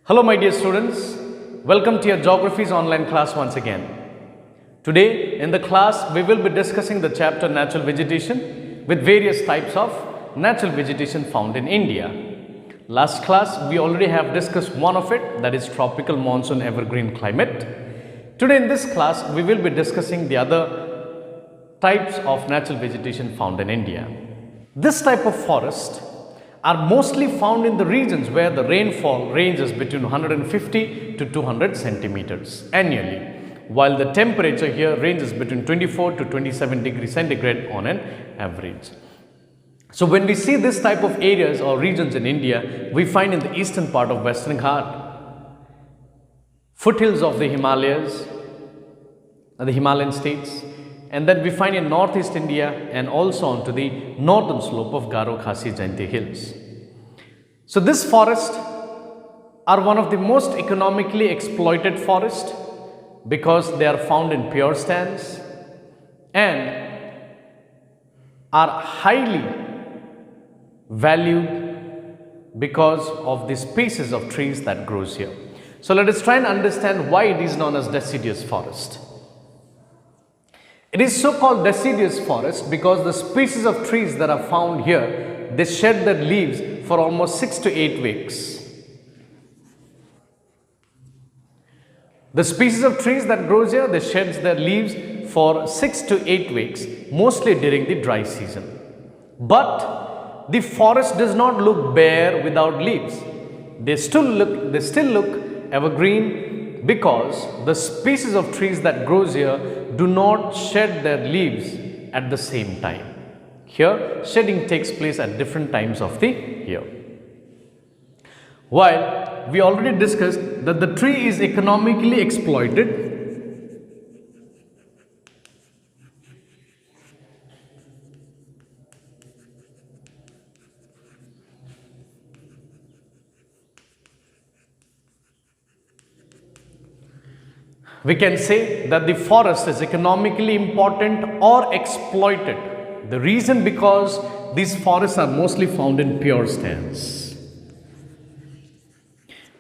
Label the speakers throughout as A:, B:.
A: Hello my dear students, welcome to your Geography's online class once again. Today in the class we will be discussing the chapter Natural Vegetation with various types of natural vegetation found in India. Last class we already have discussed one of it, that is tropical monsoon evergreen climate. Today in this class we will be discussing the other types of natural vegetation found in India. This type of forest are mostly found in the regions where the rainfall ranges between 150 to 200 centimeters annually, while the temperature here ranges between 24 to 27 degrees centigrade on an average. So when we see this type of areas or regions in India, we find in the eastern part of Western Ghat, foothills of the Himalayas, the Himalayan states, and then we find in northeast India and also onto the northern slope of Garo Khasi Jainti hills. So this forest are one of the most economically exploited forest because they are found in pure stands and are highly valued because of the species of trees that grows here. So let us try and understand why it is known as deciduous forest. It is so called deciduous forest because the species of trees that are found here, they shed their leaves for almost 6 to 8 weeks. The species of trees that grows here, they sheds their leaves for 6 to 8 weeks, mostly during the dry season. But the forest does not look bare without leaves. They still look evergreen because the species of trees that grows here do not shed their leaves at the same time. Here, shedding takes place at different times of the year. While we already discussed that the tree is economically exploited, we can say that the forest is economically important or exploited. The reason because these forests are mostly found in pure stands.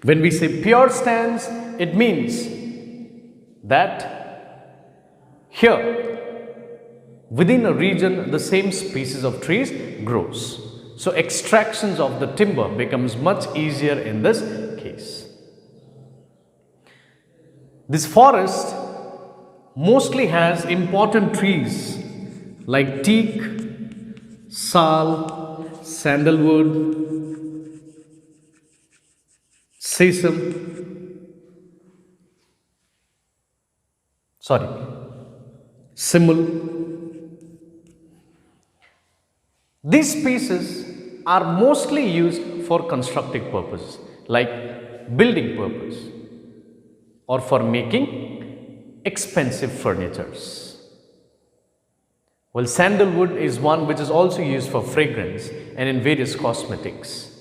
A: When we say pure stands, it means that here within a region the same species of trees grows. So extractions of the timber becomes much easier in this case. This forest mostly has important trees like teak, sal, sandalwood, simul. These species are mostly used for constructive purposes like building purpose or for making expensive furnitures. Well, sandalwood is one which is also used for fragrance and in various cosmetics.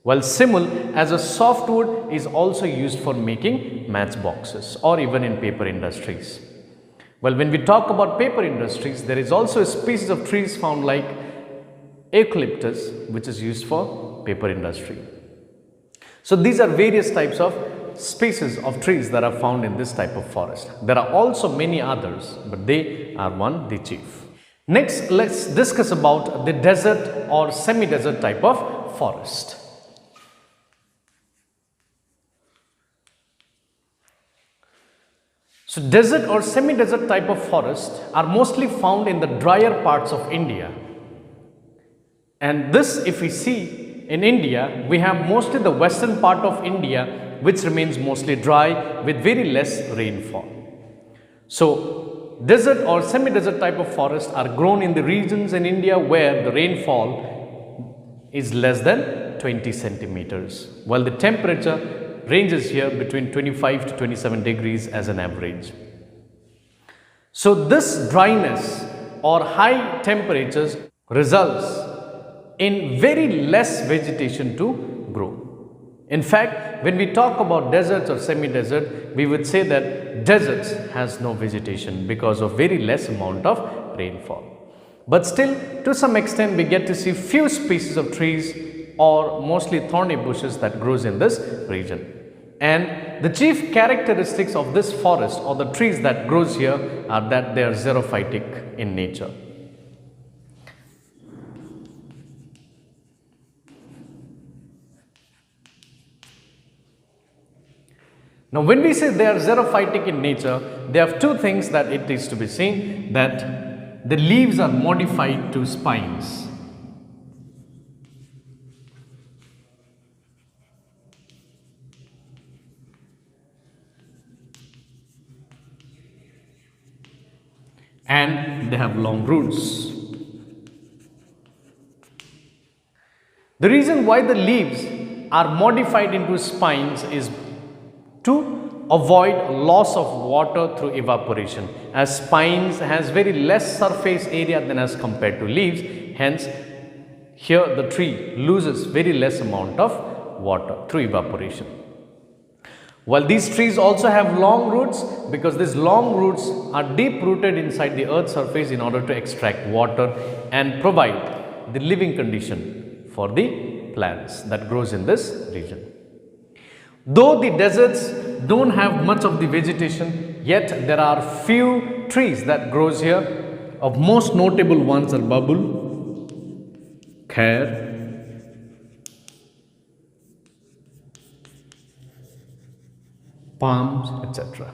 A: While simul as a softwood is also used for making matchboxes or even in paper industries. Well, when we talk about paper industries, there is also a species of trees found like eucalyptus which is used for paper industry. So these are various types of species of trees that are found in this type of forest. There are also many others, but they are the chief. Next, let's discuss about the desert or semi-desert type of forest. So desert or semi-desert type of forest are mostly found in the drier parts of India. And this, if we see in India, we have mostly the western part of India which remains mostly dry with very less rainfall. So desert or semi-desert type of forests are grown in the regions in India where the rainfall is less than 20 centimeters, while the temperature ranges here between 25 to 27 degrees as an average. So this dryness or high temperatures results in very less vegetation to grow. In fact, when we talk about deserts or semi-desert, we would say that deserts has no vegetation because of very less amount of rainfall. But still, to some extent, we get to see few species of trees or mostly thorny bushes that grows in this region. And the chief characteristics of this forest or the trees that grows here are that they are xerophytic in nature. Now, when we say they are xerophytic in nature, they have two things that it is to be seen, that the leaves are modified to spines. And they have long roots. The reason why the leaves are modified into spines is to avoid loss of water through evaporation, as spines has very less surface area than as compared to leaves. Hence, here the tree loses very less amount of water through evaporation. While these trees also have long roots, because these long roots are deep rooted inside the earth's surface in order to extract water and provide the living condition for the plants that grows in this region. Though the deserts don't have much of the vegetation, yet there are few trees that grows here. Of most notable ones are babul, khair, palms, etc.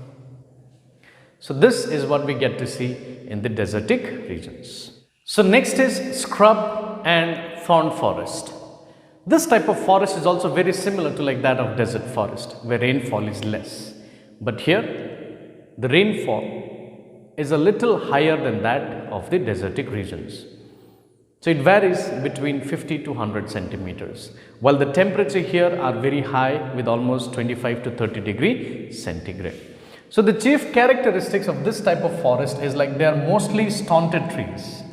A: So this is what we get to see in the desertic regions. So next is scrub and thorn forest. This type of forest is also very similar to like that of desert forest, where rainfall is less. But here the rainfall is a little higher than that of the desertic regions. So it varies between 50 to 100 centimeters, while the temperature here are very high with almost 25 to 30 degree centigrade. So the chief characteristics of this type of forest is like they are mostly stunted trees.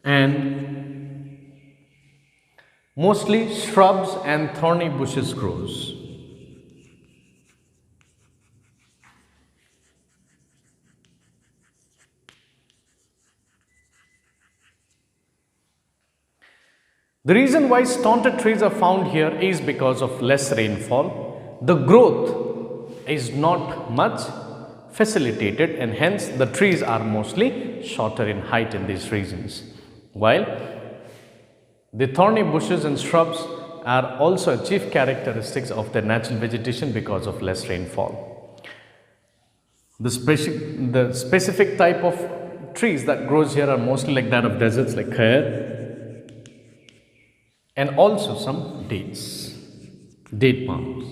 A: And mostly shrubs and thorny bushes grows. The reason why stunted trees are found here is because of less rainfall. The growth is not much facilitated, and hence the trees are mostly shorter in height in these regions. While the thorny bushes and shrubs are also chief characteristics of the natural vegetation because of less rainfall. The specific type of trees that grows here are mostly like that of deserts, like khair, and also some dates, date palms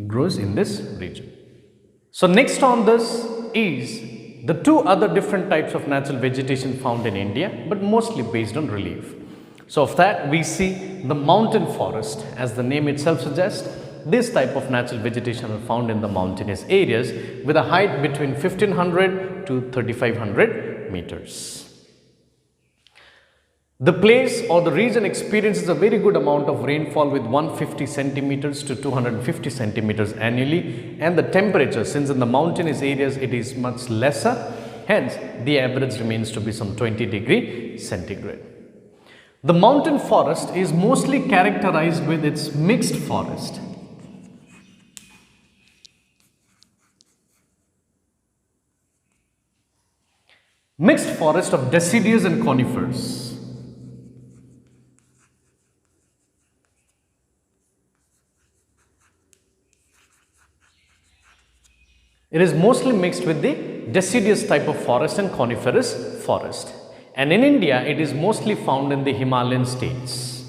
A: grows in this region. So next on this is the two other different types of natural vegetation found in India, but mostly based on relief. So of that we see the mountain forest, as the name itself suggests. This type of natural vegetation are found in the mountainous areas with a height between 1500 to 3500 meters. The place or the region experiences a very good amount of rainfall with 150 centimeters to 250 centimeters annually, and the temperature, since in the mountainous areas it is much lesser, hence the average remains to be some 20 degree centigrade. The mountain forest is mostly characterized with its mixed forest. Mixed forest of deciduous and conifers. It is mostly mixed with the deciduous type of forest and coniferous forest. And in India, it is mostly found in the Himalayan states.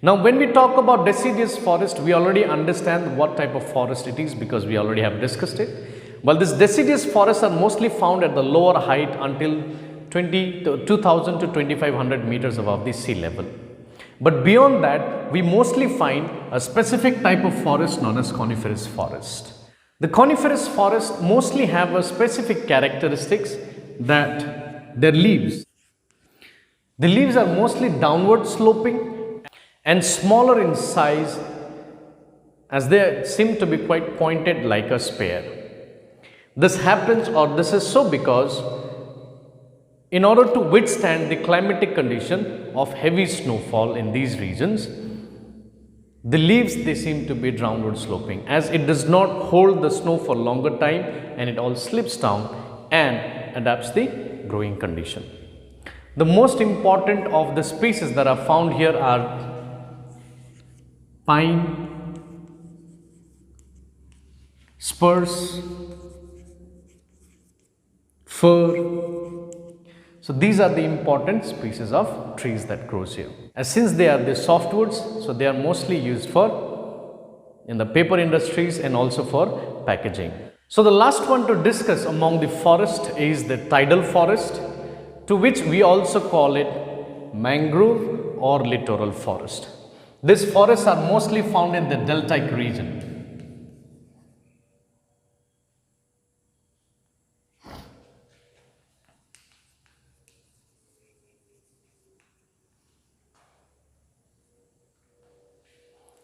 A: Now, when we talk about deciduous forest, we already understand what type of forest it is because we already have discussed it. Well, these deciduous forests are mostly found at the lower height until 2000 to 2500 meters above the sea level. But beyond that, we mostly find a specific type of forest known as coniferous forest. The coniferous forest mostly have a specific characteristics that their leaves. The leaves are mostly downward sloping and smaller in size, as they seem to be quite pointed like a spear. This happens, or this is so because In order to withstand the climatic condition of heavy snowfall in these regions, the leaves they seem to be downward sloping, as it does not hold the snow for longer time and it all slips down and adapts the growing condition. The most important of the species that are found here are pine, spruce, fir. So these are the important species of trees that grows here. As since they are the softwoods, so they are mostly used for in the paper industries and also for packaging. So the last one to discuss among the forest is the tidal forest, to which we also call it mangrove or littoral forest. These forests are mostly found in the deltaic region.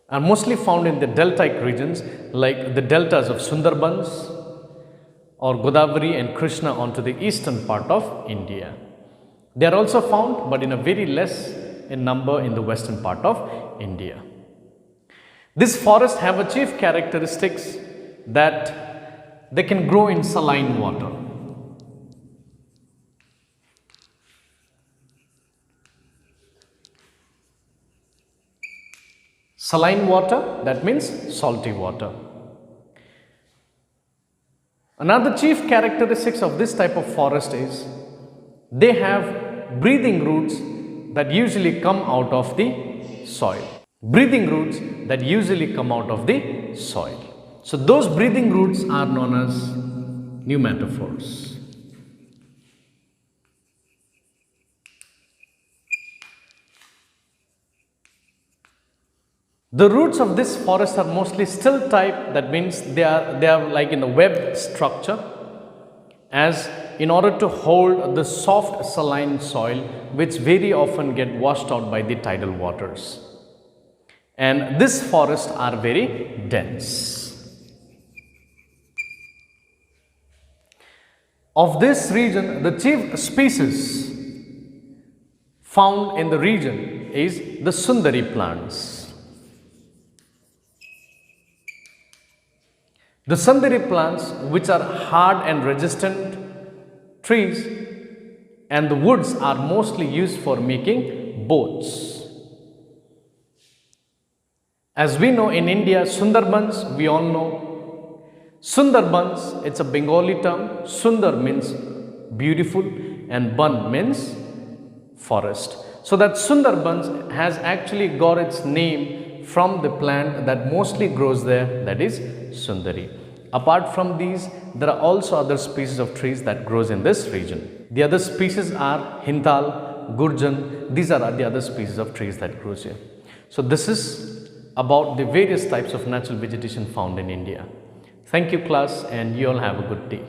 A: Are mostly found in the deltaic regions like the deltas of Sundarbans or Godavari and Krishna onto the eastern part of India. They are also found, but in a very less in number in the western part of India. These forests have a chief characteristics that they can grow in saline water. Saline water, that means salty water. Another chief characteristics of this type of forest is they have breathing roots that usually come out of the soil. Breathing roots that usually come out of the soil. So those breathing roots are known as pneumatophores. The roots of this forest are mostly still type, that means they are like in a web structure, as in order to hold the soft saline soil which very often get washed out by the tidal waters. And these forests are very dense. Of this region, the chief species found in the region is the Sundari plants. The Sundari plants, which are hard and resistant trees, and the woods are mostly used for making boats. As we know in India, Sundarbans, we all know. Sundarbans, it's a Bengali term. Sundar means beautiful and Ban means forest. So that Sundarbans has actually got its name from the plant that mostly grows there, that is Sundari. Apart from these, there are also other species of trees that grows in this region. The other species are Hintal, Gurjan. These are the other species of trees that grows here. So this is about the various types of natural vegetation found in India. Thank you class, and you all have a good day.